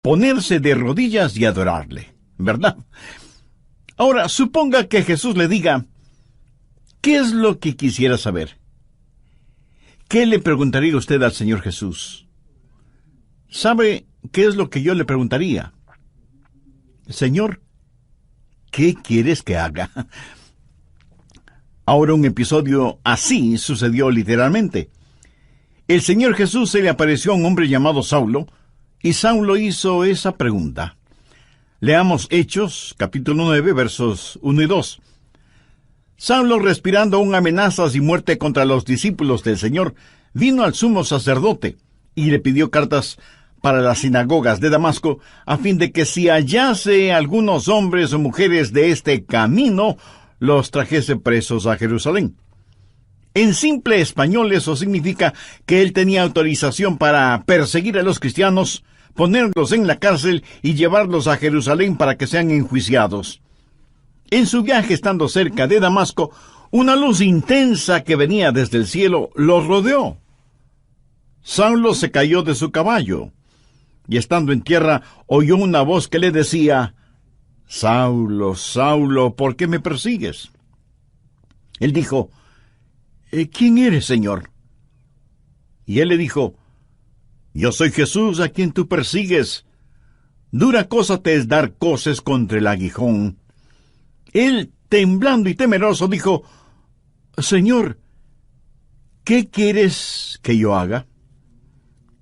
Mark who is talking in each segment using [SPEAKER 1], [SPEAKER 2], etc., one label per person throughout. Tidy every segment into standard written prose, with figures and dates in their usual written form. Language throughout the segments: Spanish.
[SPEAKER 1] ponerse de rodillas y adorarle, ¿verdad? Ahora, suponga que Jesús le diga, ¿qué es lo que quisiera saber? ¿Qué le preguntaría usted al Señor Jesús? ¿Sabe qué es lo que yo le preguntaría? Señor, ¿qué quieres que haga? Ahora un episodio así sucedió literalmente. El Señor Jesús se le apareció a un hombre llamado Saulo, y Saulo hizo esa pregunta. Leamos Hechos, capítulo 9, versos 1 y 2. Saulo, respirando aún amenazas y muerte contra los discípulos del Señor, vino al sumo sacerdote y le pidió cartas para las sinagogas de Damasco, a fin de que si hallase algunos hombres o mujeres de este camino, los trajese presos a Jerusalén. En simple español eso significa que él tenía autorización para perseguir a los cristianos, ponerlos en la cárcel y llevarlos a Jerusalén para que sean enjuiciados. En su viaje, estando cerca de Damasco, una luz intensa que venía desde el cielo los rodeó. Saulo se cayó de su caballo, y estando en tierra, oyó una voz que le decía, «Saulo, Saulo, ¿por qué me persigues?» Él dijo, «¿Quién eres, Señor?» Y él le dijo, «Yo soy Jesús a quien tú persigues. Dura cosa te es dar coces contra el aguijón». Él, temblando y temeroso, dijo, «Señor, ¿qué quieres que yo haga?»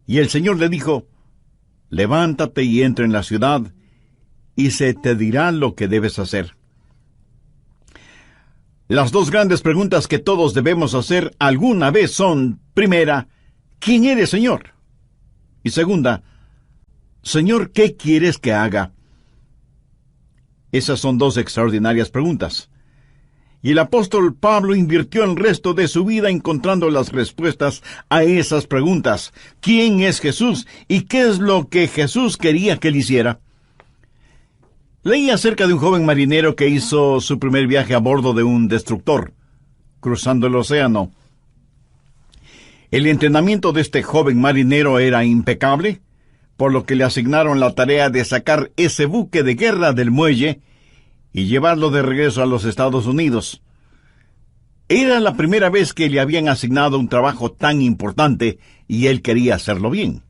[SPEAKER 1] Y el Señor le dijo, «Levántate y entra en la ciudad, y se te dirá lo que debes hacer». Las dos grandes preguntas que todos debemos hacer alguna vez son, primera, ¿quién eres, Señor? Y segunda, Señor, ¿qué quieres que haga? Esas son dos extraordinarias preguntas. Y el apóstol Pablo invirtió el resto de su vida encontrando las respuestas a esas preguntas. ¿Quién es Jesús? ¿Y qué es lo que Jesús quería que él hiciera? Leí acerca de un joven marinero que hizo su primer viaje a bordo de un destructor, cruzando el océano. El entrenamiento de este joven marinero era impecable, por lo que le asignaron la tarea de sacar ese buque de guerra del muelle y llevarlo de regreso a los Estados Unidos. Era la primera vez que le habían asignado un trabajo tan importante y él quería hacerlo bien.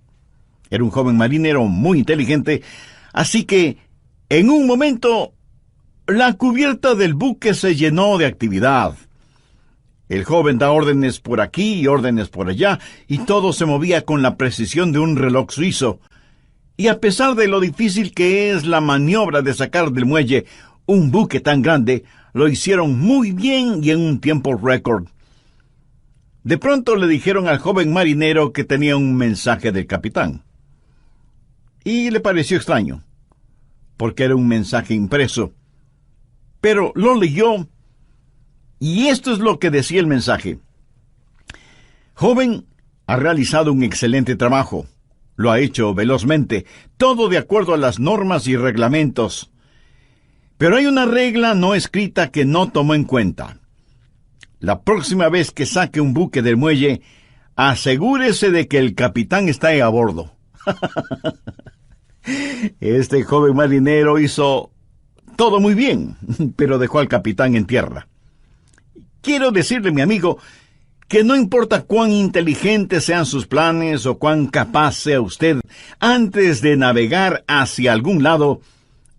[SPEAKER 1] Era un joven marinero muy inteligente, así que en un momento la cubierta del buque se llenó de actividad. El joven da órdenes por aquí y órdenes por allá, y todo se movía con la precisión de un reloj suizo. Y a pesar de lo difícil que es la maniobra de sacar del muelle un buque tan grande, lo hicieron muy bien y en un tiempo récord. De pronto le dijeron al joven marinero que tenía un mensaje del capitán. Y le pareció extraño, porque era un mensaje impreso. Pero lo leyó, y esto es lo que decía el mensaje. «Joven, ha realizado un excelente trabajo. Lo ha hecho velozmente, todo de acuerdo a las normas y reglamentos. Pero hay una regla no escrita que no tomó en cuenta. La próxima vez que saque un buque del muelle, asegúrese de que el capitán está a bordo». Este joven marinero hizo todo muy bien, pero dejó al capitán en tierra. Quiero decirle, mi amigo, que no importa cuán inteligentes sean sus planes o cuán capaz sea usted, antes de navegar hacia algún lado,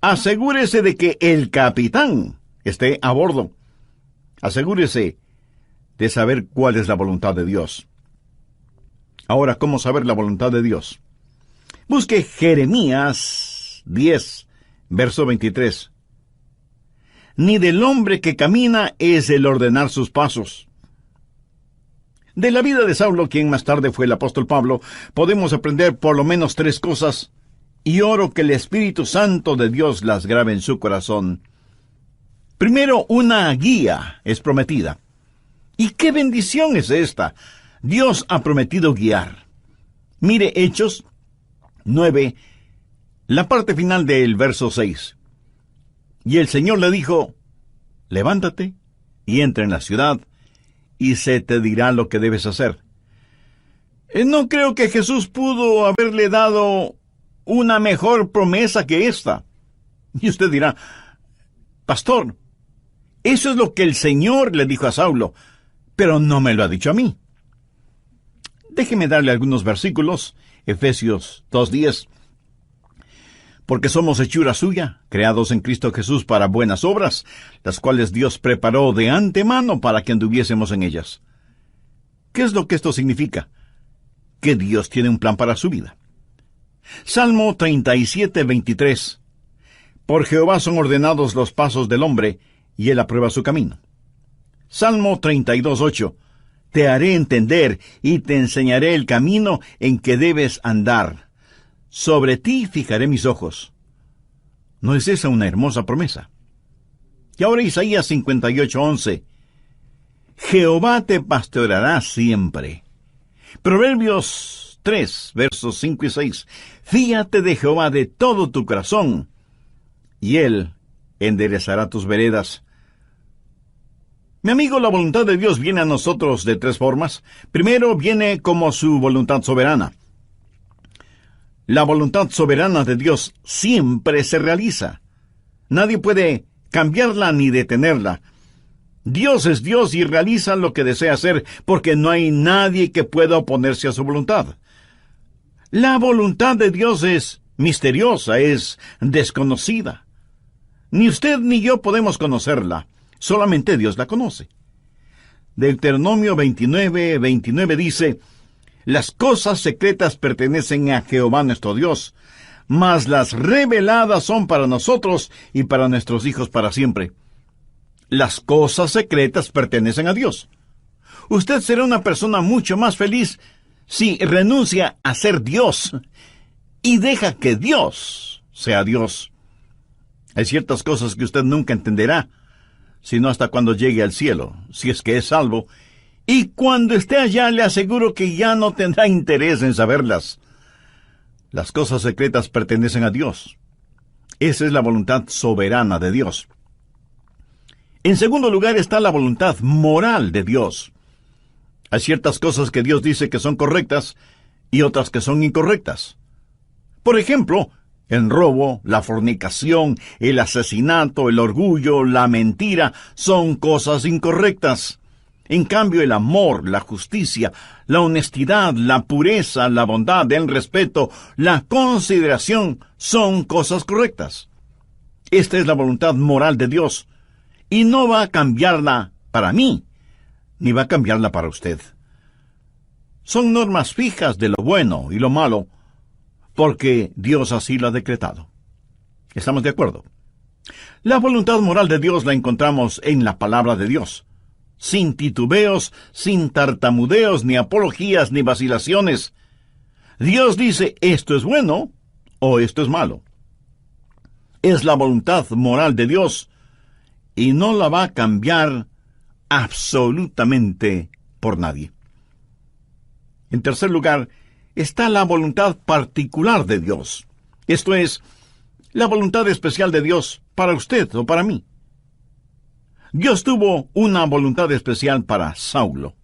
[SPEAKER 1] asegúrese de que el capitán esté a bordo. Asegúrese de saber cuál es la voluntad de Dios. Ahora, ¿cómo saber la voluntad de Dios? Busque Jeremías 10, verso 23. Ni del hombre que camina es el ordenar sus pasos. De la vida de Saulo, quien más tarde fue el apóstol Pablo, podemos aprender por lo menos 3 cosas, y oro que el Espíritu Santo de Dios las grabe en su corazón. Primero, una guía es prometida. ¿Y qué bendición es esta? Dios ha prometido guiar. Mire Hechos 9, la parte final del verso 6. Y el Señor le dijo, levántate y entra en la ciudad, y se te dirá lo que debes hacer. No creo que Jesús pudo haberle dado una mejor promesa que esta. Y usted dirá, pastor, eso es lo que el Señor le dijo a Saulo, pero no me lo ha dicho a mí. Déjeme darle algunos versículos. Efesios 2:10. Porque somos hechura suya, creados en Cristo Jesús para buenas obras, las cuales Dios preparó de antemano para que anduviésemos en ellas. ¿Qué es lo que esto significa? Que Dios tiene un plan para su vida. Salmo 37:23. Por Jehová son ordenados los pasos del hombre, y él aprueba su camino. Salmo 32:8. Te haré entender y te enseñaré el camino en que debes andar. Sobre ti fijaré mis ojos. ¿No es esa una hermosa promesa? Y ahora Isaías 58:11. Jehová te pastoreará siempre. Proverbios 3, versos 5 y 6. Fíate de Jehová de todo tu corazón, y él enderezará tus veredas. Mi amigo, la voluntad de Dios viene a nosotros de tres formas. Primero, viene como su voluntad soberana. La voluntad soberana de Dios siempre se realiza. Nadie puede cambiarla ni detenerla. Dios es Dios y realiza lo que desea hacer, porque no hay nadie que pueda oponerse a su voluntad. La voluntad de Dios es misteriosa, es desconocida. Ni usted ni yo podemos conocerla. Solamente Dios la conoce. Deuteronomio 29:29 dice, las cosas secretas pertenecen a Jehová nuestro Dios, mas las reveladas son para nosotros y para nuestros hijos para siempre. Las cosas secretas pertenecen a Dios. Usted será una persona mucho más feliz si renuncia a ser Dios y deja que Dios sea Dios. Hay ciertas cosas que usted nunca entenderá, sino hasta cuando llegue al cielo, si es que es salvo, y cuando esté allá le aseguro que ya no tendrá interés en saberlas. Las cosas secretas pertenecen a Dios. Esa es la voluntad soberana de Dios. En segundo lugar está la voluntad moral de Dios. Hay ciertas cosas que Dios dice que son correctas y otras que son incorrectas. Por ejemplo, el robo, la fornicación, el asesinato, el orgullo, la mentira son cosas incorrectas. En cambio, el amor, la justicia, la honestidad, la pureza, la bondad, el respeto, la consideración son cosas correctas. Esta es la voluntad moral de Dios, y no va a cambiarla para mí, ni va a cambiarla para usted. Son normas fijas de lo bueno y lo malo, porque Dios así lo ha decretado. ¿Estamos de acuerdo? La voluntad moral de Dios la encontramos en la palabra de Dios, sin titubeos, sin tartamudeos, ni apologías, ni vacilaciones. Dios dice, esto es bueno o esto es malo. Es la voluntad moral de Dios, y no la va a cambiar absolutamente por nadie. En tercer lugar, está la voluntad particular de Dios. Esto es, la voluntad especial de Dios para usted o para mí. Dios tuvo una voluntad especial para Saulo.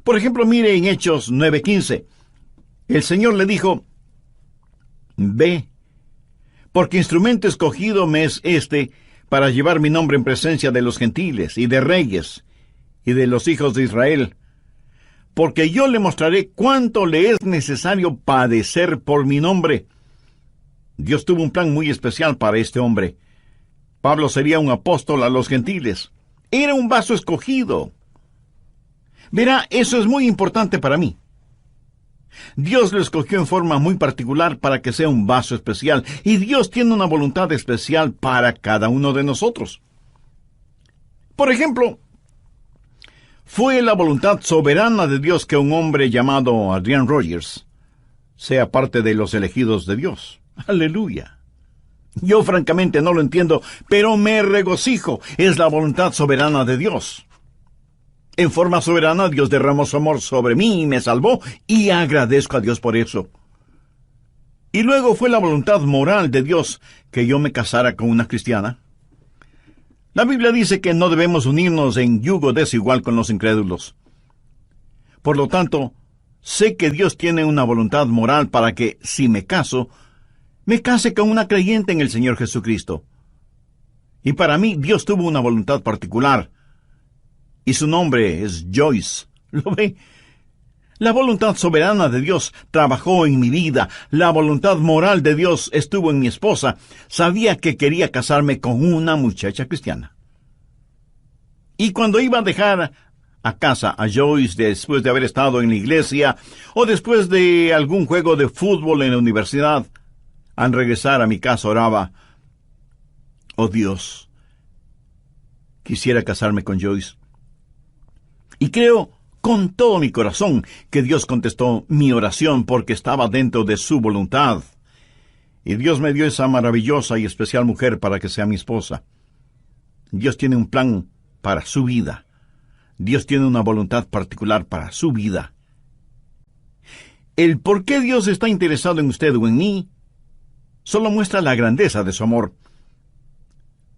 [SPEAKER 1] Por ejemplo, mire en Hechos 9:15. El Señor le dijo, ve, porque instrumento escogido me es este para llevar mi nombre en presencia de los gentiles y de reyes y de los hijos de Israel, porque yo le mostraré cuánto le es necesario padecer por mi nombre. Dios tuvo un plan muy especial para este hombre. Pablo sería un apóstol a los gentiles. Era un vaso escogido. Verá, eso es muy importante para mí. Dios lo escogió en forma muy particular para que sea un vaso especial, y Dios tiene una voluntad especial para cada uno de nosotros. Por ejemplo, fue la voluntad soberana de Dios que un hombre llamado Adrian Rogers sea parte de los elegidos de Dios. ¡Aleluya! Yo francamente no lo entiendo, pero me regocijo. Es la voluntad soberana de Dios. En forma soberana, Dios derramó su amor sobre mí y me salvó, y agradezco a Dios por eso. Y luego fue la voluntad moral de Dios que yo me casara con una cristiana. La Biblia dice que no debemos unirnos en yugo desigual con los incrédulos. Por lo tanto, sé que Dios tiene una voluntad moral para que, si me caso, me case con una creyente en el Señor Jesucristo. Y para mí Dios tuvo una voluntad particular. Y su nombre es Joyce. ¿Lo ve? La voluntad soberana de Dios trabajó en mi vida. La voluntad moral de Dios estuvo en mi esposa. Sabía que quería casarme con una muchacha cristiana. Y cuando iba a dejar a casa a Joyce después de haber estado en la iglesia o después de algún juego de fútbol en la universidad, al regresar a mi casa oraba: oh Dios, quisiera casarme con Joyce. Y creo con todo mi corazón que Dios contestó mi oración porque estaba dentro de su voluntad. Y Dios me dio esa maravillosa y especial mujer para que sea mi esposa. Dios tiene un plan para su vida. Dios tiene una voluntad particular para su vida. El por qué Dios está interesado en usted o en mí solo muestra la grandeza de su amor.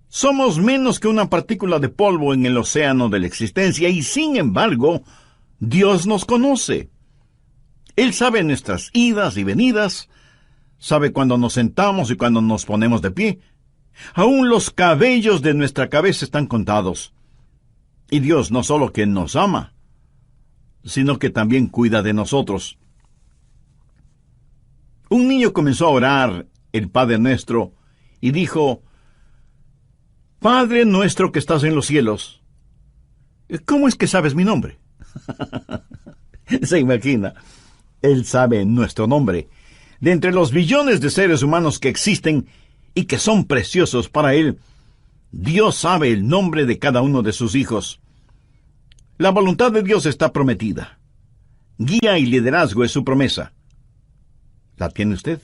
[SPEAKER 1] Somos menos que una partícula de polvo en el océano de la existencia y, sin embargo, Dios nos conoce. Él sabe nuestras idas y venidas, sabe cuando nos sentamos y cuando nos ponemos de pie. Aún los cabellos de nuestra cabeza están contados. Y Dios no solo que nos ama, sino que también cuida de nosotros. Un niño comenzó a orar el Padre Nuestro y dijo: Padre nuestro que estás en los cielos. ¿Cómo es que sabes mi nombre? Se imagina. Él sabe nuestro nombre. De entre los billones de seres humanos que existen y que son preciosos para Él, Dios sabe el nombre de cada uno de sus hijos. La voluntad de Dios está prometida. Guía y liderazgo es su promesa. ¿La tiene usted?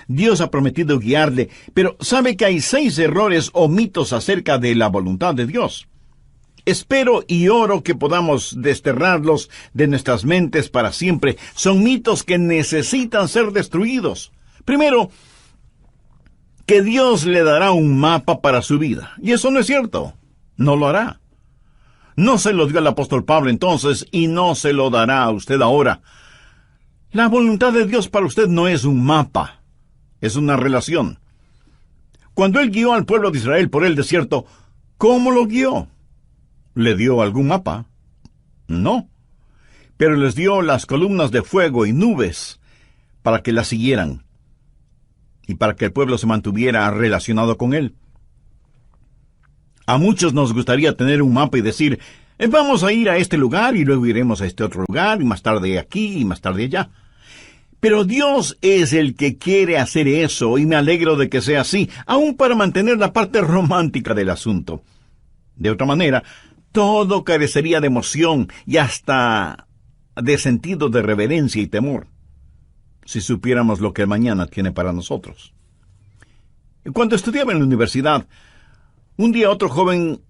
[SPEAKER 1] Dios ha prometido guiarle, pero sabe que hay 6 errores o mitos acerca de la voluntad de Dios. Espero y oro que podamos desterrarlos de nuestras mentes para siempre. Son mitos que necesitan ser destruidos. Primero, que Dios le dará un mapa para su vida. Y eso no es cierto. No lo hará. No se lo dio al apóstol Pablo entonces y no se lo dará a usted ahora. La voluntad de Dios para usted no es un mapa. Es una relación. Cuando Él guió al pueblo de Israel por el desierto, ¿cómo lo guió? ¿Le dio algún mapa? No. Pero les dio las columnas de fuego y nubes para que las siguieran y para que el pueblo se mantuviera relacionado con Él. A muchos nos gustaría tener un mapa y decir: vamos a ir a este lugar y luego iremos a este otro lugar y más tarde aquí y más tarde allá. Pero Dios es el que quiere hacer eso y me alegro de que sea así, aún para mantener la parte romántica del asunto. De otra manera, todo carecería de emoción y hasta de sentido de reverencia y temor, si supiéramos lo que el mañana tiene para nosotros. Cuando estudiaba en la universidad, un día otro joven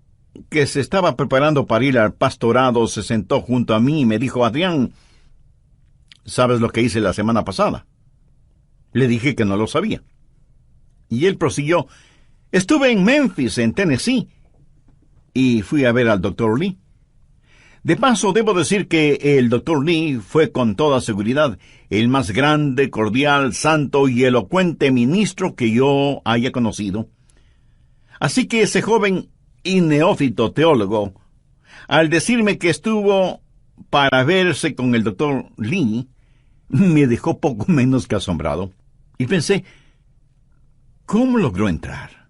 [SPEAKER 1] que se estaba preparando para ir al pastorado se sentó junto a mí y me dijo: Adrián, ¿sabes lo que hice la semana pasada? Le dije que no lo sabía. Y él prosiguió: estuve en Memphis, en Tennessee, y fui a ver al Dr. Lee. De paso, debo decir que el Dr. Lee fue con toda seguridad el más grande, cordial, santo y elocuente ministro que yo haya conocido. Así que ese joven y neófito teólogo, al decirme que estuvo para verse con el Dr. Lee, me dejó poco menos que asombrado. Y pensé: ¿cómo logró entrar?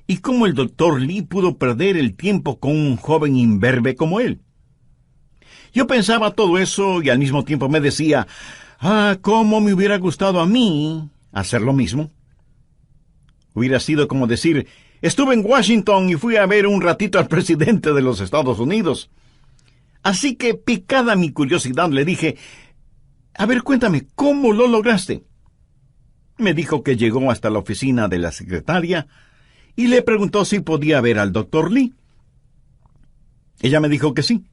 [SPEAKER 1] ¿Y cómo el Dr. Lee pudo perder el tiempo con un joven imberbe como él? Yo pensaba todo eso y al mismo tiempo me decía: cómo me hubiera gustado a mí hacer lo mismo. Hubiera sido como decir: estuve en Washington y fui a ver un ratito al presidente de los Estados Unidos. Así que, picada mi curiosidad, le dije: a ver, cuéntame, ¿cómo lo lograste? Me dijo que llegó hasta la oficina de la secretaria y le preguntó si podía ver al Dr. Lee. Ella me dijo que sí,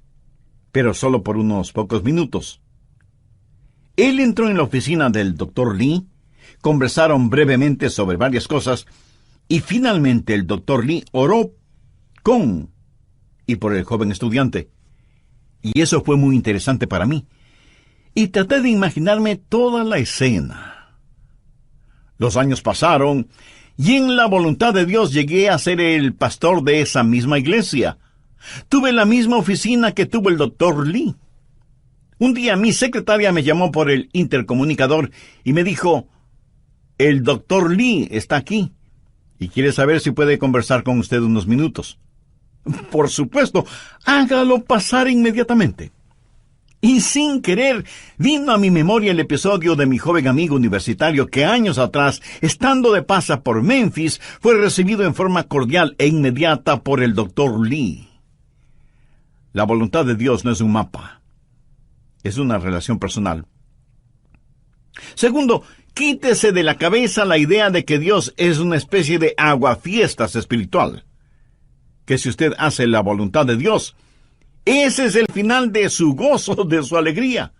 [SPEAKER 1] pero solo por unos pocos minutos. Él entró en la oficina del Dr. Lee, conversaron brevemente sobre varias cosas, y finalmente el Dr. Lee oró con y por el joven estudiante. Y eso fue muy interesante para mí. Y traté de imaginarme toda la escena. Los años pasaron, y en la voluntad de Dios llegué a ser el pastor de esa misma iglesia. Tuve la misma oficina que tuvo el Dr. Lee. Un día mi secretaria me llamó por el intercomunicador y me dijo: el Dr. Lee está aquí y quiere saber si puede conversar con usted unos minutos. Por supuesto, hágalo pasar inmediatamente. Y sin querer, vino a mi memoria el episodio de mi joven amigo universitario que años atrás, estando de paso por Memphis, fue recibido en forma cordial e inmediata por el Dr. Lee. La voluntad de Dios no es un mapa, es una relación personal. Segundo, quítese de la cabeza la idea de que Dios es una especie de aguafiestas espiritual. Que si usted hace la voluntad de Dios, ese es el final de su gozo, de su alegría.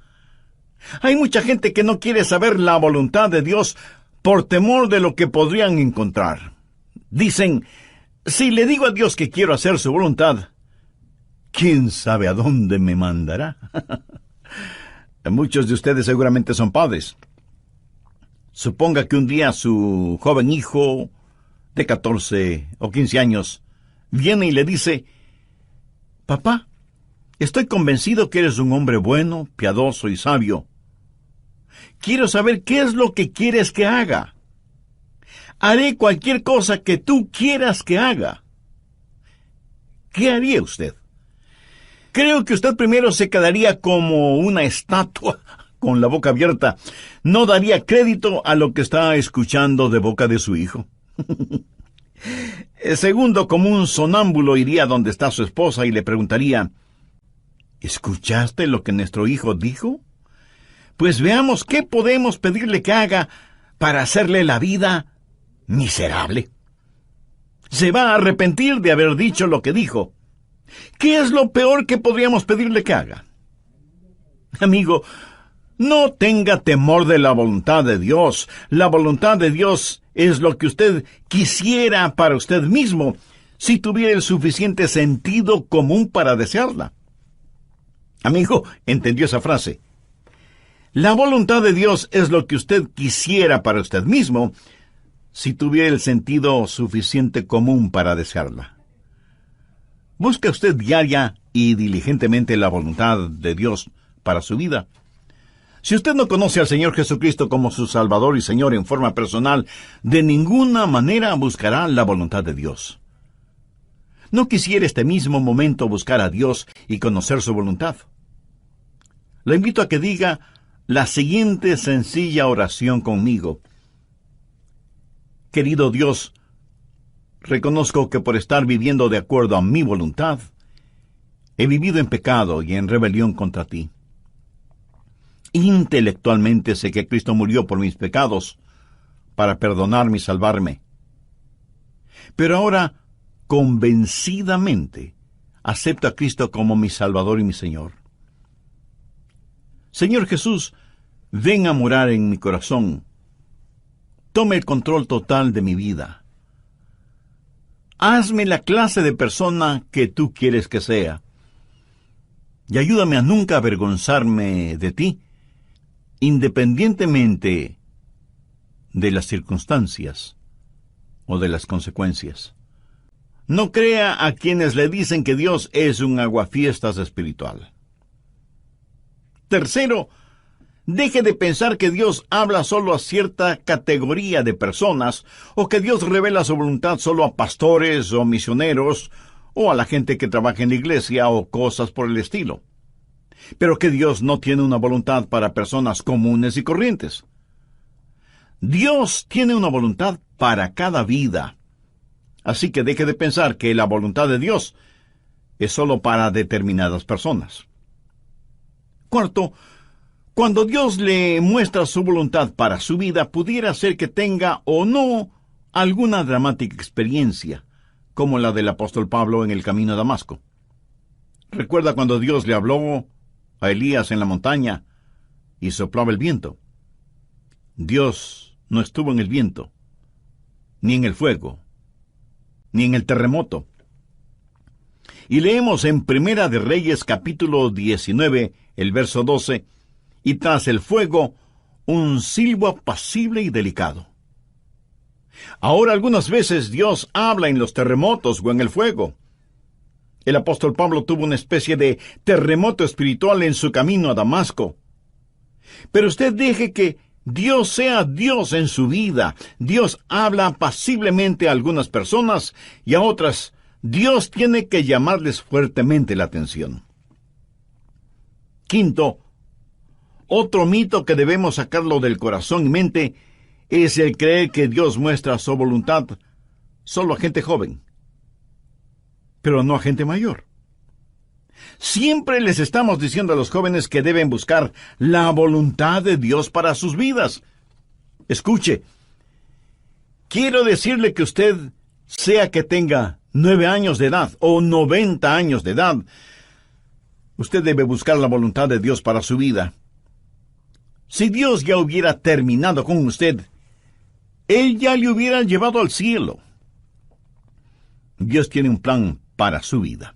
[SPEAKER 1] Hay mucha gente que no quiere saber la voluntad de Dios por temor de lo que podrían encontrar. Dicen: si le digo a Dios que quiero hacer su voluntad, ¿quién sabe a dónde me mandará? Muchos de ustedes seguramente son padres. Suponga que un día su joven hijo de 14 o 15 años viene y le dice: papá, estoy convencido que eres un hombre bueno, piadoso y sabio. Quiero saber qué es lo que quieres que haga. Haré cualquier cosa que tú quieras que haga. ¿Qué haría usted? Creo que usted primero se quedaría como una estatua, con la boca abierta. No daría crédito a lo que está escuchando de boca de su hijo. Segundo, como un sonámbulo, iría donde está su esposa y le preguntaría: ¿escuchaste lo que nuestro hijo dijo? Pues veamos qué podemos pedirle que haga para hacerle la vida miserable. Se va a arrepentir de haber dicho lo que dijo. ¿Qué es lo peor que podríamos pedirle que haga? Amigo, no tenga temor de la voluntad de Dios. La voluntad de Dios es lo que usted quisiera para usted mismo, si tuviera el suficiente sentido común para desearla. Amigo, ¿entendió esa frase? La voluntad de Dios es lo que usted quisiera para usted mismo, si tuviera el sentido suficiente común para desearla. ¿Busca usted diaria y diligentemente la voluntad de Dios para su vida? Si usted no conoce al Señor Jesucristo como su Salvador y Señor en forma personal, de ninguna manera buscará la voluntad de Dios. ¿No quisiera este mismo momento buscar a Dios y conocer su voluntad? Le invito a que diga la siguiente sencilla oración conmigo. Querido Dios, reconozco que por estar viviendo de acuerdo a mi voluntad, he vivido en pecado y en rebelión contra ti. Intelectualmente sé que Cristo murió por mis pecados para perdonarme y salvarme. Pero ahora, convencidamente, acepto a Cristo como mi Salvador y mi Señor. Señor Jesús, ven a morar en mi corazón. Tome el control total de mi vida. Hazme la clase de persona que tú quieres que sea. Y ayúdame a nunca avergonzarme de ti, independientemente de las circunstancias o de las consecuencias. No crea a quienes le dicen que Dios es un aguafiestas espiritual. Tercero, deje de pensar que Dios habla solo a cierta categoría de personas, o que Dios revela su voluntad solo a pastores o misioneros, o a la gente que trabaja en la iglesia o cosas por el estilo. Pero que Dios no tiene una voluntad para personas comunes y corrientes. Dios tiene una voluntad para cada vida. Así que deje de pensar que la voluntad de Dios es solo para determinadas personas. Cuarto, cuando Dios le muestra su voluntad para su vida, pudiera ser que tenga o no alguna dramática experiencia, como la del apóstol Pablo en el camino a Damasco. ¿Recuerda cuando Dios le habló a Elías en la montaña y soplaba el viento? Dios no estuvo en el viento, ni en el fuego, ni en el terremoto. Y leemos en Primera de Reyes capítulo 19, el verso 12, y tras el fuego, un silbo apacible y delicado. Ahora algunas veces Dios habla en los terremotos o en el fuego. El apóstol Pablo tuvo una especie de terremoto espiritual en su camino a Damasco. Pero usted deje que Dios sea Dios en su vida. Dios habla apaciblemente a algunas personas y a otras Dios tiene que llamarles fuertemente la atención. Quinto, otro mito que debemos sacarlo del corazón y mente es el creer que Dios muestra su voluntad solo a gente joven, pero no a gente mayor. Siempre les estamos diciendo a los jóvenes que deben buscar la voluntad de Dios para sus vidas. Escuche, quiero decirle que usted, sea que tenga 9 años de edad o 90 años de edad, usted debe buscar la voluntad de Dios para su vida. Si Dios ya hubiera terminado con usted, Él ya le hubiera llevado al cielo. Dios tiene un plan para su vida.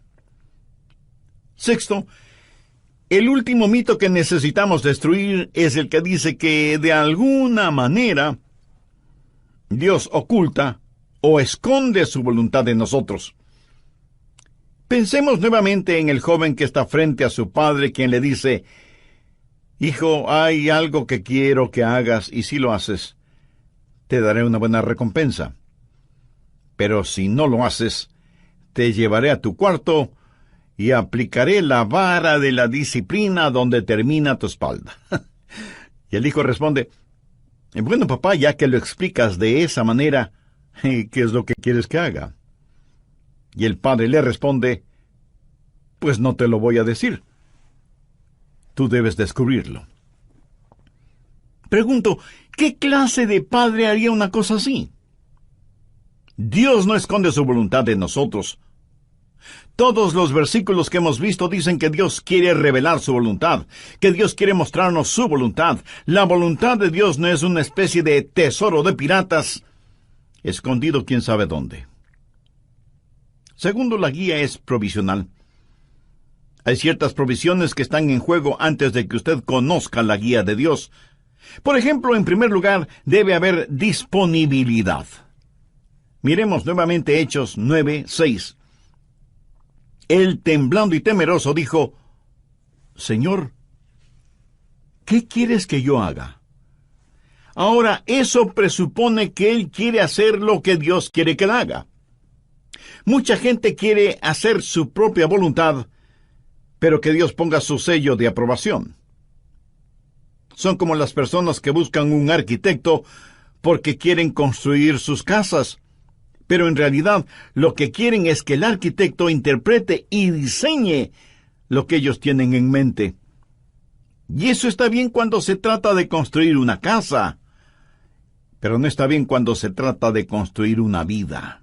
[SPEAKER 1] Sexto, el último mito que necesitamos destruir es el que dice que de alguna manera Dios oculta o esconde su voluntad de nosotros. Pensemos nuevamente en el joven que está frente a su padre, quien le dice: «Hijo, hay algo que quiero que hagas, y si lo haces, te daré una buena recompensa. Pero si no lo haces, te llevaré a tu cuarto y aplicaré la vara de la disciplina donde termina tu espalda». Y el hijo responde: «Bueno, papá, ya que lo explicas de esa manera, ¿qué es lo que quieres que haga?». Y el padre le responde: «Pues no te lo voy a decir. Tú debes descubrirlo». Pregunto, ¿qué clase de padre haría una cosa así? Dios no esconde su voluntad de nosotros. Todos los versículos que hemos visto dicen que Dios quiere revelar su voluntad, que Dios quiere mostrarnos su voluntad. La voluntad de Dios no es una especie de tesoro de piratas, escondido quién sabe dónde. Segundo, la guía es provisional. Hay ciertas provisiones que están en juego antes de que usted conozca la guía de Dios. Por ejemplo, en primer lugar, debe haber disponibilidad. Miremos nuevamente Hechos 9:6. Él, temblando y temeroso, dijo: «Señor, ¿qué quieres que yo haga?». Ahora, eso presupone que él quiere hacer lo que Dios quiere que él haga. Mucha gente quiere hacer su propia voluntad, pero que Dios ponga su sello de aprobación. Son como las personas que buscan un arquitecto porque quieren construir sus casas, pero en realidad lo que quieren es que el arquitecto interprete y diseñe lo que ellos tienen en mente. Y eso está bien cuando se trata de construir una casa, pero no está bien cuando se trata de construir una vida.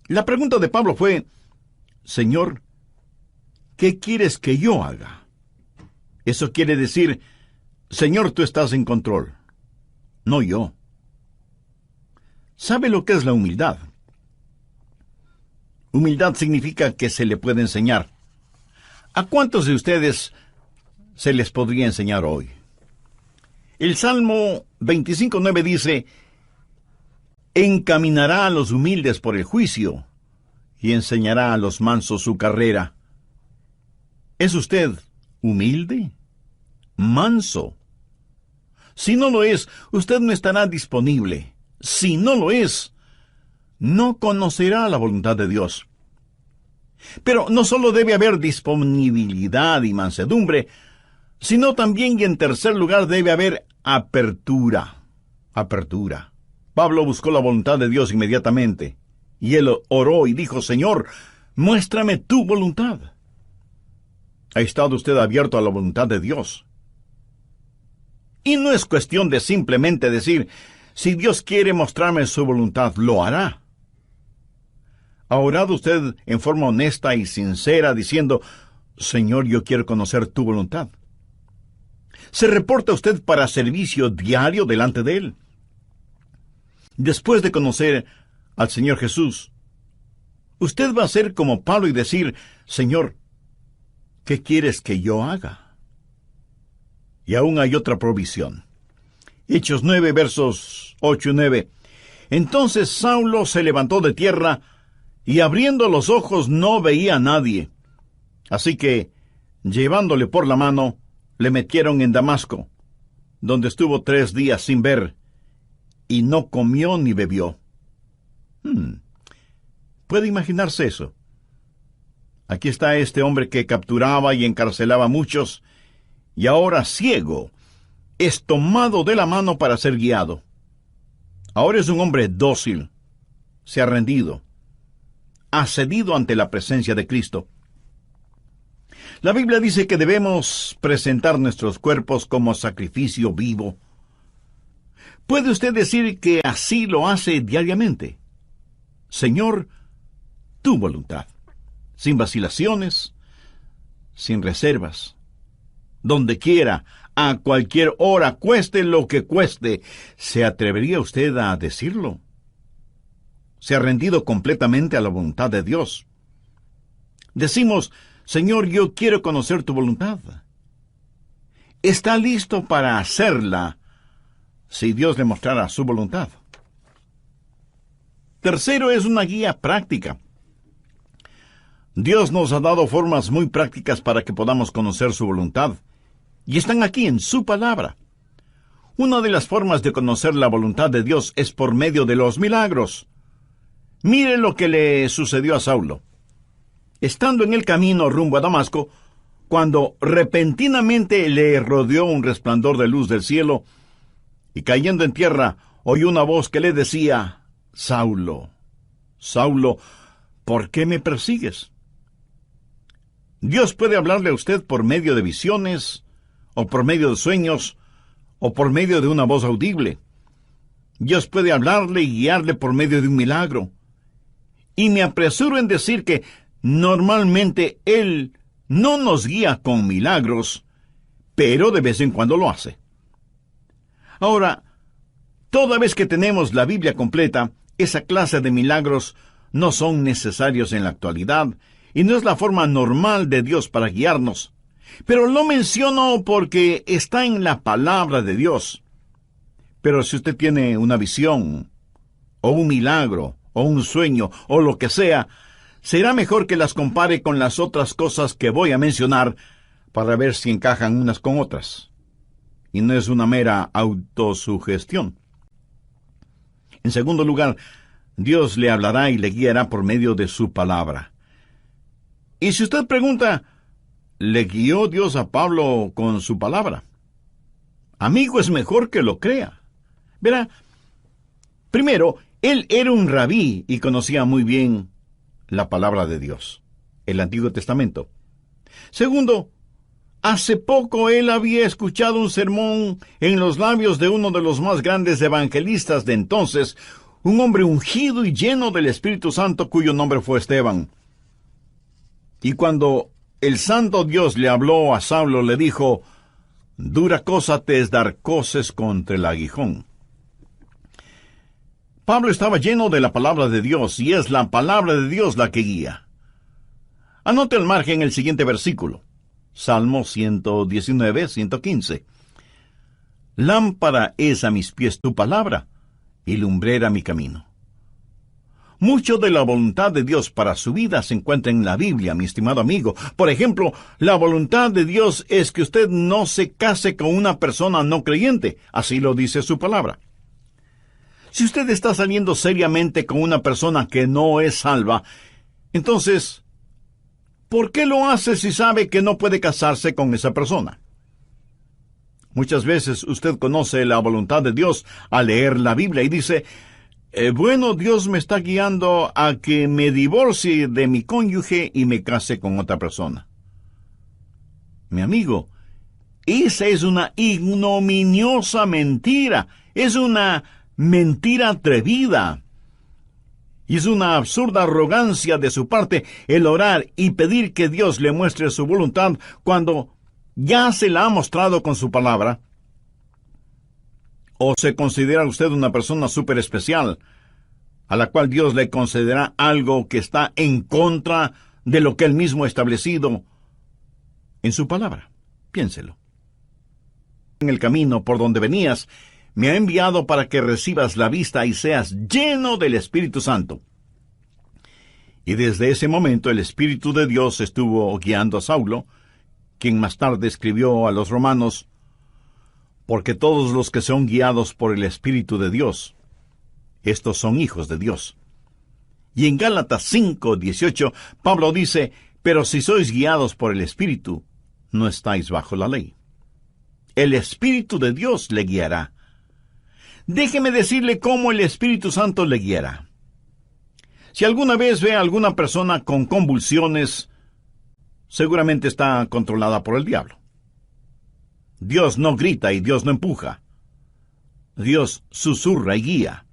[SPEAKER 1] La pregunta de Pablo fue: «Señor, ¿qué quieres que yo haga?». Eso quiere decir: «Señor, tú estás en control, no yo». ¿Sabe lo que es la humildad? Humildad significa que se le puede enseñar. ¿A cuántos de ustedes se les podría enseñar hoy? El Salmo 25:9 dice: «Encaminará a los humildes por el juicio, y enseñará a los mansos su carrera». ¿Es usted humilde? ¿Manso? Si no lo es, usted no estará disponible. Si no lo es, no conocerá la voluntad de Dios. Pero no solo debe haber disponibilidad y mansedumbre, sino también, y en tercer lugar, debe haber apertura. Apertura. Pablo buscó la voluntad de Dios inmediatamente, y él oró y dijo: «Señor, muéstrame tu voluntad». ¿Ha estado usted abierto a la voluntad de Dios? Y no es cuestión de simplemente decir: «Si Dios quiere mostrarme su voluntad, lo hará». ¿Ha orado usted en forma honesta y sincera diciendo: «Señor, yo quiero conocer tu voluntad»? ¿Se reporta usted para servicio diario delante de Él? Después de conocer al Señor Jesús, usted va a ser como Pablo y decir: «Señor, ¿qué quieres que yo haga?». Y aún hay otra provisión. Hechos 9, versos 8 y 9. Entonces Saulo se levantó de tierra, y abriendo los ojos no veía a nadie. Así que, llevándole por la mano, le metieron en Damasco, donde estuvo 3 días sin ver, y no comió ni bebió. ¿Puede imaginarse eso? Aquí está este hombre que capturaba y encarcelaba a muchos, y ahora ciego, es tomado de la mano para ser guiado. Ahora es un hombre dócil, se ha rendido, ha cedido ante la presencia de Cristo. La Biblia dice que debemos presentar nuestros cuerpos como sacrificio vivo. ¿Puede usted decir que así lo hace diariamente? Señor, tu voluntad, sin vacilaciones, sin reservas, donde quiera, a cualquier hora, cueste lo que cueste. ¿Se atrevería usted a decirlo? ¿Se ha rendido completamente a la voluntad de Dios? Decimos, Señor, yo quiero conocer tu voluntad. ¿Está listo para hacerla si Dios le mostrara su voluntad? Tercero, es una guía práctica. Dios nos ha dado formas muy prácticas para que podamos conocer su voluntad, y están aquí en su palabra. Una de las formas de conocer la voluntad de Dios es por medio de los milagros. Mire lo que le sucedió a Saulo. Estando en el camino rumbo a Damasco, cuando repentinamente le rodeó un resplandor de luz del cielo, y cayendo en tierra, oyó una voz que le decía, Saulo, Saulo, ¿por qué me persigues? Dios puede hablarle a usted por medio de visiones, o por medio de sueños, o por medio de una voz audible. Dios puede hablarle y guiarle por medio de un milagro. Y me apresuro en decir que normalmente Él no nos guía con milagros, pero de vez en cuando lo hace. Ahora, toda vez que tenemos la Biblia completa, esa clase de milagros no son necesarios en la actualidad, y no es la forma normal de Dios para guiarnos. Pero lo menciono porque está en la palabra de Dios. Pero si usted tiene una visión, o un milagro, o un sueño, o lo que sea, será mejor que las compare con las otras cosas que voy a mencionar para ver si encajan unas con otras. Y no es una mera autosugestión. En segundo lugar, Dios le hablará y le guiará por medio de su palabra. Y si usted pregunta, ¿le guió Dios a Pablo con su palabra? Amigo, es mejor que lo crea. Verá, primero, él era un rabí y conocía muy bien la palabra de Dios, el Antiguo Testamento. Segundo, hace poco él había escuchado un sermón en los labios de uno de los más grandes evangelistas de entonces, un hombre ungido y lleno del Espíritu Santo cuyo nombre fue Esteban. Y cuando el santo Dios le habló a Saulo, le dijo, dura cosa te es dar coces contra el aguijón. Pablo estaba lleno de la palabra de Dios, y es la palabra de Dios la que guía. Anote al margen el siguiente versículo. Salmo 119, 115. Lámpara es a mis pies tu palabra, y lumbrera mi camino. Mucho de la voluntad de Dios para su vida se encuentra en la Biblia, mi estimado amigo. Por ejemplo, la voluntad de Dios es que usted no se case con una persona no creyente. Así lo dice su palabra. Si usted está saliendo seriamente con una persona que no es salva, entonces, ¿por qué lo hace si sabe que no puede casarse con esa persona? Muchas veces usted conoce la voluntad de Dios al leer la Biblia y dice, bueno, Dios me está guiando a que me divorcie de mi cónyuge y me case con otra persona. Mi amigo, esa es una ignominiosa mentira. Es una mentira atrevida. Y es una absurda arrogancia de su parte el orar y pedir que Dios le muestre su voluntad cuando ya se la ha mostrado con su palabra. ¿O se considera usted una persona súper especial, a la cual Dios le concederá algo que está en contra de lo que Él mismo ha establecido en su palabra? Piénselo. En el camino por donde venías, me ha enviado para que recibas la vista y seas lleno del Espíritu Santo. Y desde ese momento el Espíritu de Dios estuvo guiando a Saulo, quien más tarde escribió a los romanos, porque todos los que son guiados por el Espíritu de Dios, estos son hijos de Dios. Y en Gálatas 5:18, Pablo dice, pero si sois guiados por el Espíritu, no estáis bajo la ley. El Espíritu de Dios le guiará. Déjeme decirle cómo el Espíritu Santo le guiará. Si alguna vez ve a alguna persona con convulsiones, seguramente está controlada por el diablo. Dios no grita y Dios no empuja. Dios susurra y guía.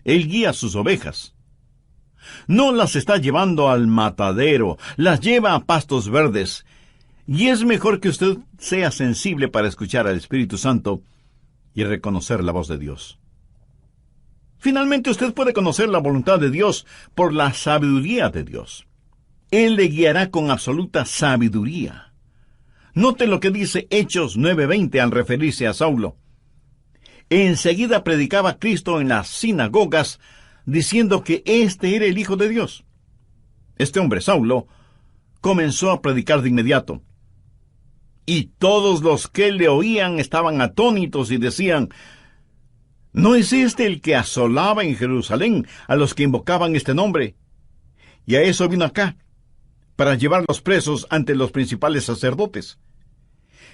[SPEAKER 1] Él guía a sus ovejas. No las está llevando al matadero, las lleva a pastos verdes. Y es mejor que usted sea sensible para escuchar al Espíritu Santo y reconocer la voz de Dios. Finalmente, usted puede conocer la voluntad de Dios por la sabiduría de Dios. Él le guiará con absoluta sabiduría. Note lo que dice Hechos 9:20 al referirse a Saulo. Enseguida predicaba Cristo en las sinagogas, diciendo que éste era el Hijo de Dios. Este hombre, Saulo, comenzó a predicar de inmediato. Y todos los que le oían estaban atónitos y decían, ¿no es este el que asolaba en Jerusalén a los que invocaban este nombre? Y a eso vino acá, para llevarlos presos ante los principales sacerdotes.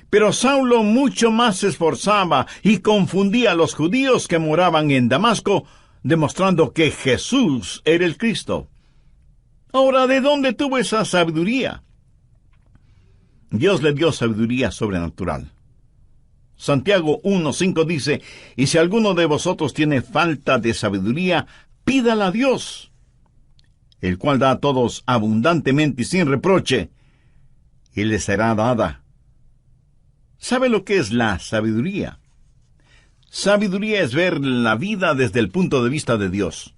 [SPEAKER 1] Pero Saulo mucho más se esforzaba y confundía a los judíos que moraban en Damasco, demostrando que Jesús era el Cristo. Ahora, ¿de dónde tuvo esa sabiduría? Dios le dio sabiduría sobrenatural. Santiago 1:5 dice, y si alguno de vosotros tiene falta de sabiduría, pídala a Dios, el cual da a todos abundantemente y sin reproche, y le será dada. ¿Sabe lo que es la sabiduría? Sabiduría es ver la vida desde el punto de vista de Dios.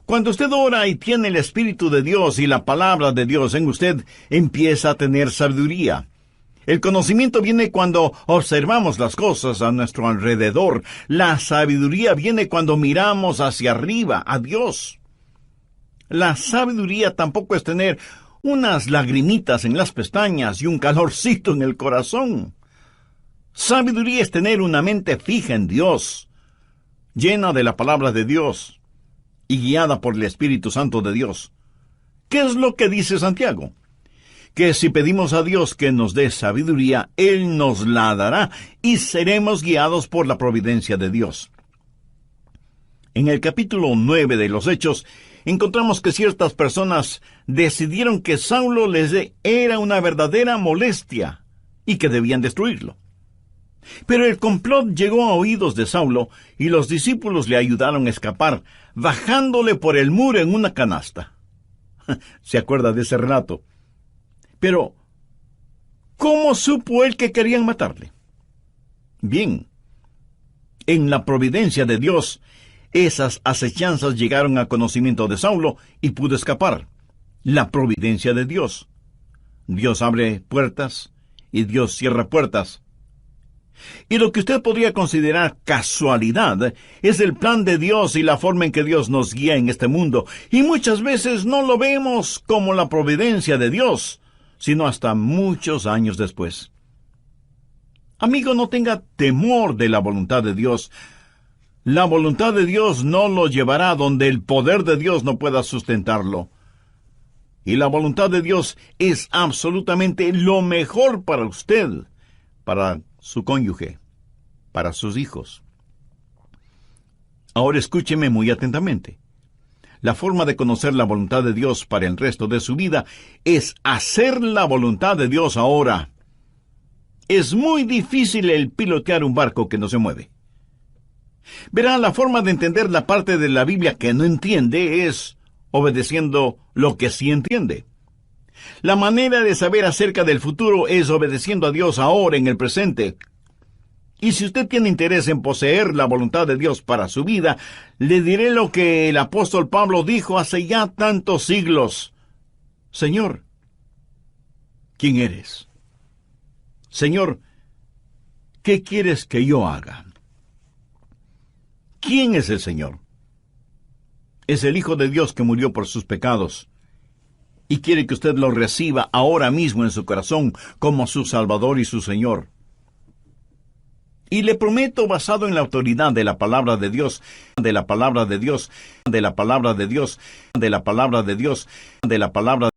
[SPEAKER 1] Cuando usted ora y tiene el Espíritu de Dios y la palabra de Dios en usted, empieza a tener sabiduría. El conocimiento viene cuando observamos las cosas a nuestro alrededor. La sabiduría viene cuando miramos hacia arriba, a Dios. La sabiduría tampoco es tener unas lagrimitas en las pestañas y un calorcito en el corazón. Sabiduría es tener una mente fija en Dios, llena de la palabra de Dios y guiada por el Espíritu Santo de Dios. ¿Qué es lo que dice Santiago? Que si pedimos a Dios que nos dé sabiduría, Él nos la dará y seremos guiados por la providencia de Dios. En el capítulo 9 de los Hechos, encontramos que ciertas personas decidieron que Saulo era una verdadera molestia y que debían destruirlo. Pero el complot llegó a oídos de Saulo y los discípulos le ayudaron a escapar, bajándole por el muro en una canasta. ¿Se acuerda de ese relato? Pero, ¿cómo supo él que querían matarle? Bien, en la providencia de Dios, esas acechanzas llegaron a conocimiento de Saulo y pudo escapar. La providencia de Dios. Dios abre puertas y Dios cierra puertas. Y lo que usted podría considerar casualidad es el plan de Dios y la forma en que Dios nos guía en este mundo. Y muchas veces no lo vemos como la providencia de Dios, sino hasta muchos años después. Amigo, no tenga temor de la voluntad de Dios. La voluntad de Dios no lo llevará donde el poder de Dios no pueda sustentarlo. Y la voluntad de Dios es absolutamente lo mejor para usted, para su cónyuge, para sus hijos. Ahora escúcheme muy atentamente. La forma de conocer la voluntad de Dios para el resto de su vida es hacer la voluntad de Dios ahora. Es muy difícil el pilotear un barco que no se mueve. Verá, la forma de entender la parte de la Biblia que no entiende es obedeciendo lo que sí entiende. La manera de saber acerca del futuro es obedeciendo a Dios ahora en el presente. Y si usted tiene interés en poseer la voluntad de Dios para su vida, le diré lo que el apóstol Pablo dijo hace ya tantos siglos. Señor, ¿quién eres? Señor, ¿qué quieres que yo haga? ¿Quién es el Señor? Es el Hijo de Dios que murió por sus pecados y quiere que usted lo reciba ahora mismo en su corazón como su Salvador y su Señor. Y le prometo, basado en la autoridad de la palabra de Dios, de la palabra de Dios, de la palabra de Dios, de la palabra de Dios, de la palabra